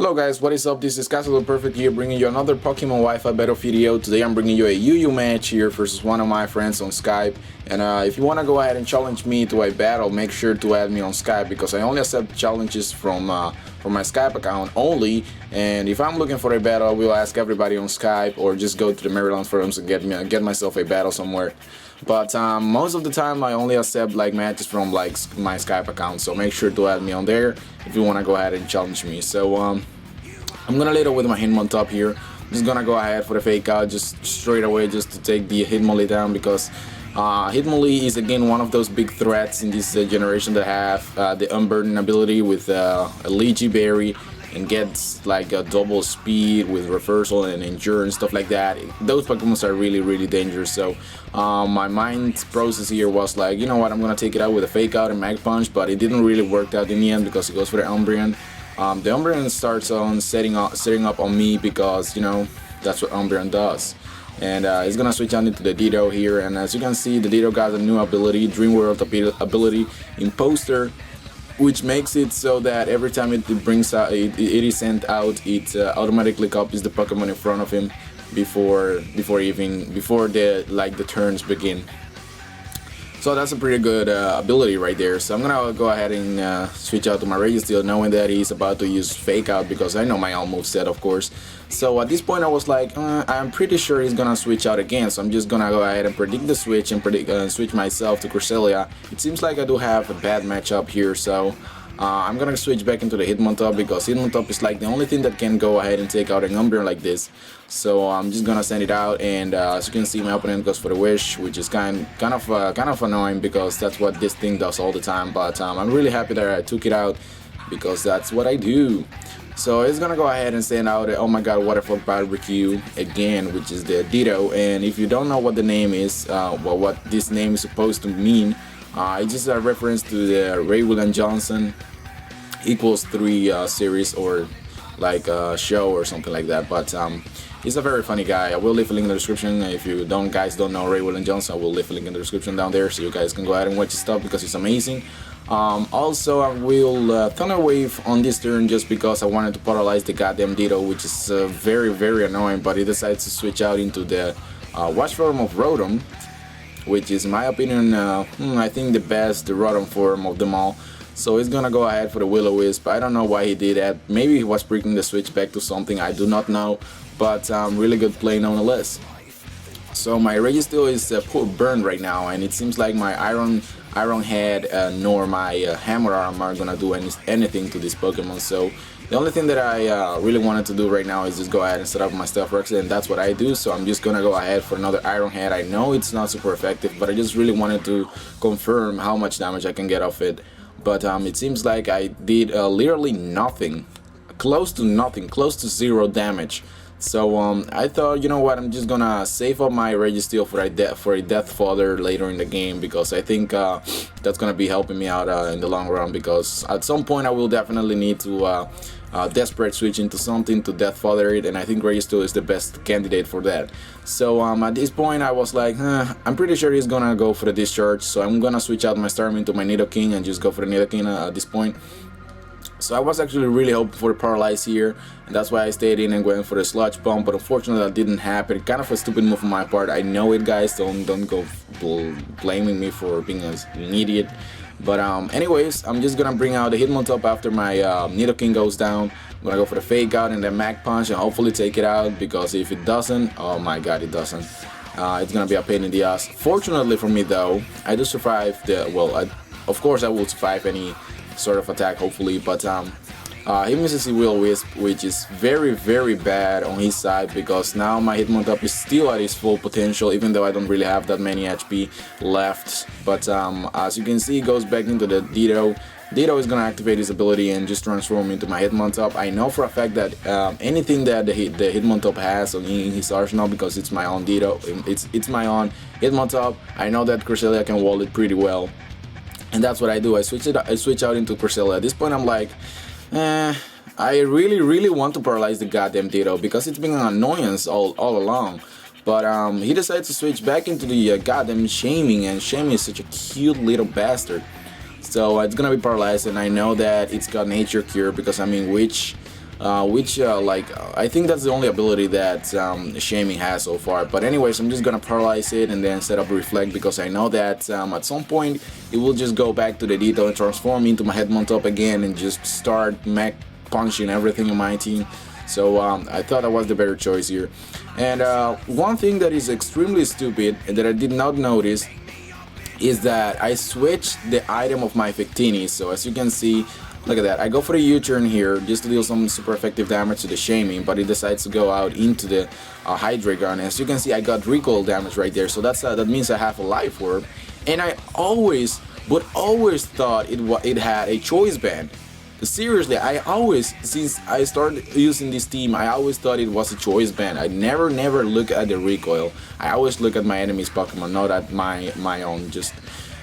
Hello guys, what is up? This is Castle Perfect here, bringing you another Pokemon Wi-Fi Battle video. Today I'm bringing you a UU match here versus one of my friends on Skype. And if you want to go ahead and challenge me to a battle, make sure to add me on Skype, because I only accept challenges from my Skype account only. And if I'm looking for a battle, I will ask everybody on Skype, or just go to the Maryland forums and get myself a battle somewhere. But most of the time I only accept like matches from like my Skype account, so make sure to add me on there if you want to go ahead and challenge me. So I'm gonna lead up with my Hitmontop here. I'm just gonna go ahead for the fake out just straight away, just to take the Hitmonlee down, because Hitmonlee is again one of those big threats in this generation that have the Unburden ability with a Leechy Berry, and gets like a double speed with reversal and endurance, stuff like that. Those Pokemon are really dangerous. So my mind process here was like, you know what, I'm gonna take it out with a fake out and Mag Punch, but it didn't really work out in the end because it goes for the Umbreon. The Umbreon starts on setting up on me, because you know that's what Umbreon does. And it's gonna switch on into the Ditto here, and as you can see, the Ditto got a new ability, Dream World ability, Imposter, which makes it so that every time it brings out, it is sent out, it automatically copies the Pokemon in front of him before the turns begin. So that's a pretty good ability right there. So I'm gonna go ahead and switch out to my Registeel, knowing that he's about to use Fake Out, because I know my own moveset, of course. So at this point I was like, I'm pretty sure he's gonna switch out again, so I'm just gonna go ahead and predict the switch and switch myself to Cresselia. It seems like I do have a bad matchup here, so I'm gonna switch back into the Hitmontop, because Hitmontop is like the only thing that can go ahead and take out an Umbreon like this. So I'm just gonna send it out, and as you can see, my opponent goes for the Wish, which is kind of annoying, because that's what this thing does all the time. But I'm really happy that I took it out, because that's what I do. So it's gonna go ahead and send out a, oh my god, Waterfall Barbecue again, which is the Ditto. And if you don't know what the name is, well, what this name is supposed to mean, it's just a reference to the RayWilliamJohnson equals 3 series, or like a show or something like that. But he's a very funny guy. I will leave a link in the description. If you guys don't know RayWilliamJohnson, I will leave a link in the description down there, so you guys can go ahead and watch his stuff, because he's amazing. Also, I will Thunder Wave on this turn, just because I wanted to paralyze the goddamn Ditto, which is very annoying. But he decides to switch out into the Watch form of Rotom, which is, in my opinion, I think the best Rotom form of them all. So he's gonna go ahead for the Will-O-Wisp. I don't know why he did that. Maybe he was breaking the switch back to something, I do not know. But really good play nonetheless. So my Registeel is burned right now, and it seems like my Iron Head nor my Hammer Arm are gonna do anything to this Pokemon. So the only thing that I really wanted to do right now is just go ahead and set up my Stealth Rock, and that's what I do. So I'm just gonna go ahead for another Iron Head. I know it's not super effective, but I just really wanted to confirm how much damage I can get off it. But it seems like I did literally nothing, close to nothing, close to 0 damage. So I thought, you know what, I'm just gonna save up my Registeel for a Death Fodder later in the game, because I think that's gonna be helping me out in the long run, because at some point I will definitely need to desperate switch into something to Death Fodder it, and I think Registeel is the best candidate for that. So at this point I was like, I'm pretty sure he's gonna go for the Discharge, so I'm gonna switch out my Starmie to my Nidoking and just go for the Nidoking at this point. So I was actually really hoping for the Paralyze here, and that's why I stayed in and went for the Sludge Bomb, but unfortunately that didn't happen. Kind of a stupid move on my part, I know it guys, don't go blaming me for being an idiot. But anyways, I'm just gonna bring out the Hitmontop after my Nidoking goes down. I'm gonna go for the Fake Out and then Mag Punch and hopefully take it out, because if it doesn't, oh my god, it doesn't. It's gonna be a pain in the ass. Fortunately for me though, I do survive the, well, of course I will survive any sort of attack, hopefully. But he misses the Will-O-Wisp, which is very bad on his side, because now my Hitmontop is still at his full potential, even though I don't really have that many HP left. But as you can see, it goes back into the Ditto. Ditto is gonna activate his ability and just transform into my Hitmontop. I know for a fact that anything that the Hitmontop has in his arsenal, because it's my own Ditto, it's my own Hitmontop, I know that Cresselia can wall it pretty well. And that's what I do. I switch out into Cresselia. At this point I'm like, I really want to paralyze the goddamn Ditto, because it's been an annoyance all along. But he decides to switch back into the goddamn Shaming, and Shaming is such a cute little bastard. So it's gonna be Paralysis, and I know that it's got Nature Cure, because I mean, which which like I think that's the only ability that Shaming has so far. But anyways, I'm just gonna paralyze it and then set up Reflect, because I know that at some point it will just go back to the Ditto and transform into my Hitmontop again and just start mech punching everything in my team. So I thought that was the better choice here. And one thing that is extremely stupid and that I did not notice is that I switched the item of my Victini. So as you can see, look at that, I go for the U-turn here just to deal some super effective damage to the Shaming, but it decides to go out into the Hydreigon. As you can see, I got recoil damage right there, so that means I have a life orb. And I always thought it had a choice band. Seriously, I always, since I started using this team, I always thought it was a choice band. I never look at the recoil. I always look at my enemy's Pokemon, not at my own. Just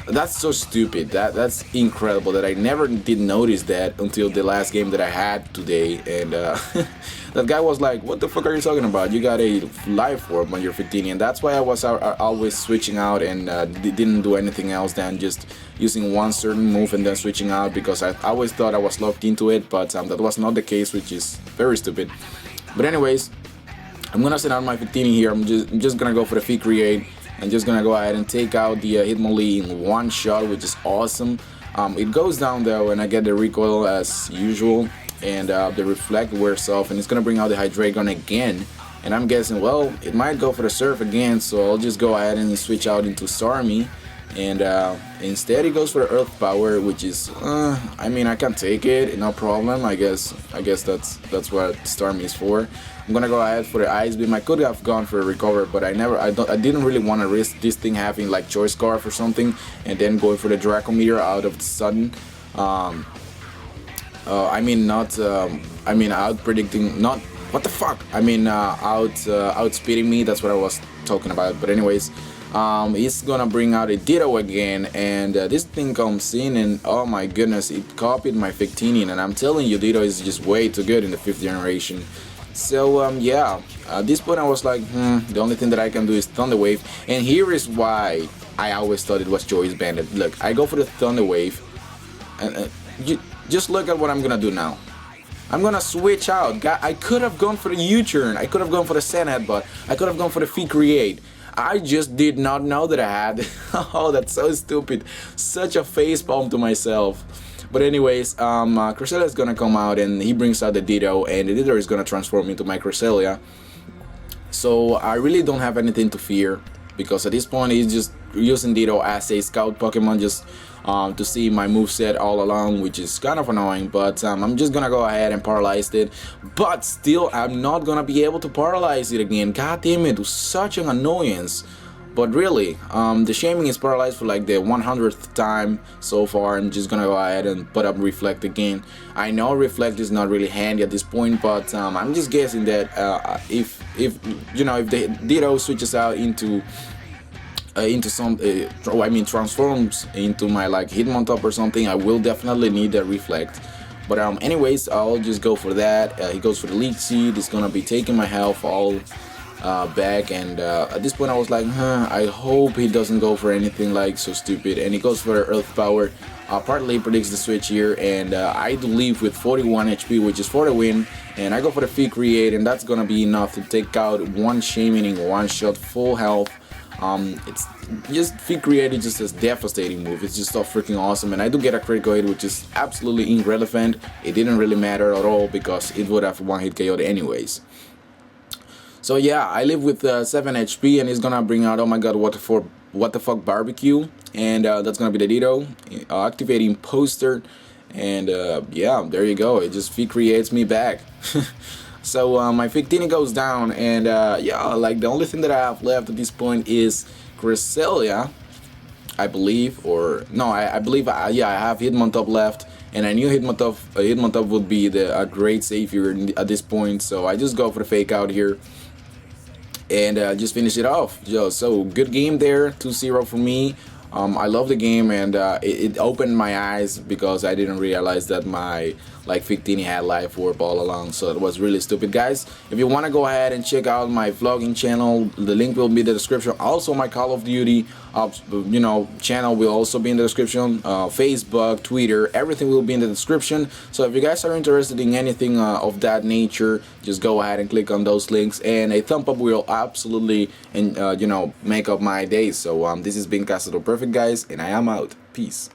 that's so stupid. That's incredible that I never did notice that until the last game that I had today. And that guy was like, "What the fuck are you talking about? You got a life orb on your 15," and that's why I was always switching out and didn't do anything else than just using one certain move and then switching out, because I always thought I was locked into it, but that was not the case, which is very stupid. But anyways, I'm gonna send out my 15 here. I'm just gonna go for the Fee Create. I'm just gonna go ahead and take out the Hitmonlee in one shot, which is awesome. It goes down though, and I get the recoil as usual, and the Reflect wears off, and it's gonna bring out the Hydreigon again. And I'm guessing, well, it might go for the Surf again, so I'll just go ahead and switch out into Starmie. And instead it goes for the Earth Power, which is, I mean, I can take it, no problem. I guess that's what Starmie is for. I'm gonna go ahead for the Ice Beam. I could have gone for a Recover, but I didn't really want to risk this thing having like Choice Scarf or something, and then going for the Draco Meteor out of the sudden. I mean, out predicting, not what the fuck. I mean, outspeeding me. That's what I was talking about. But anyways. It's gonna bring out a Ditto again, and this thing comes in, and oh my goodness, it copied my Victini, and I'm telling you, Ditto is just way too good in the 5th generation. So yeah, at this point I was like, the only thing that I can do is Thunder Wave, and here is why I always thought it was Choice Banded. Look, I go for the Thunder Wave, and you just look at what I'm gonna do now. I'm gonna switch out. I could have gone for the U-turn, I could have gone for the Sand Headbutt, I could have gone for the Fee Create. I just did not know that I had. Oh, that's so stupid. Such a facepalm to myself. But anyways, Cresselia is gonna come out, and he brings out the Ditto, and the Ditto is gonna transform into my Cresselia. So I really don't have anything to fear, because at this point he's just using Ditto as a scout Pokemon, just to see my moveset all along, which is kind of annoying. But I'm just gonna go ahead and paralyze it, but still I'm not gonna be able to paralyze it again. God damn it, it was such an annoyance. But really, the Shaming is paralyzed for like the 100th time so far. I'm just gonna go ahead and put up Reflect again. I know Reflect is not really handy at this point, but I'm just guessing that if the Ditto switches out into some transforms into my like Hitmontop or something, I will definitely need a Reflect. But anyways, I'll just go for that. He goes for the Leech Seed. It's gonna be taking my health all back, and at this point I was like, I hope he doesn't go for anything like so stupid, and he goes for Earth Power. Partly predicts the switch here, and I do leave with 41 HP, which is for the win, and I go for the Fee Create, and that's gonna be enough to take out one Shaming in one shot, full health. It's just Fee Create is just a devastating move. It's just so freaking awesome, and I do get a critical hit, which is absolutely irrelevant. It didn't really matter at all because it would have one hit KO'd anyways. So yeah, I live with 7 HP, and he's gonna bring out, oh my god, what the fuck Barbecue, and that's gonna be the Ditto, activating Poster, and yeah, there you go. It just Fee Creates me back. So my Victini goes down, and yeah, like the only thing that I have left at this point is Cresselia, I believe, or no, I believe, yeah, I have Hitmontop left, and I knew Hitmontop would be a great savior at this point, so I just go for the Fake Out here, and just finish it off. So good game there, 2-0 for me. I love the game, and it opened my eyes because I didn't realize that my Victini had Life Orb all along, so it was really stupid. Guys, if you want to go ahead and check out my vlogging channel, the link will be in the description. Also my Call of Duty you know, channel will also be in the description. Facebook, Twitter, everything will be in the description. So if you guys are interested in anything of that nature, just go ahead and click on those links, and a thumb up will absolutely, and you know, make up my day. So this has been Casa do Perfect, guys, and I am out. Peace.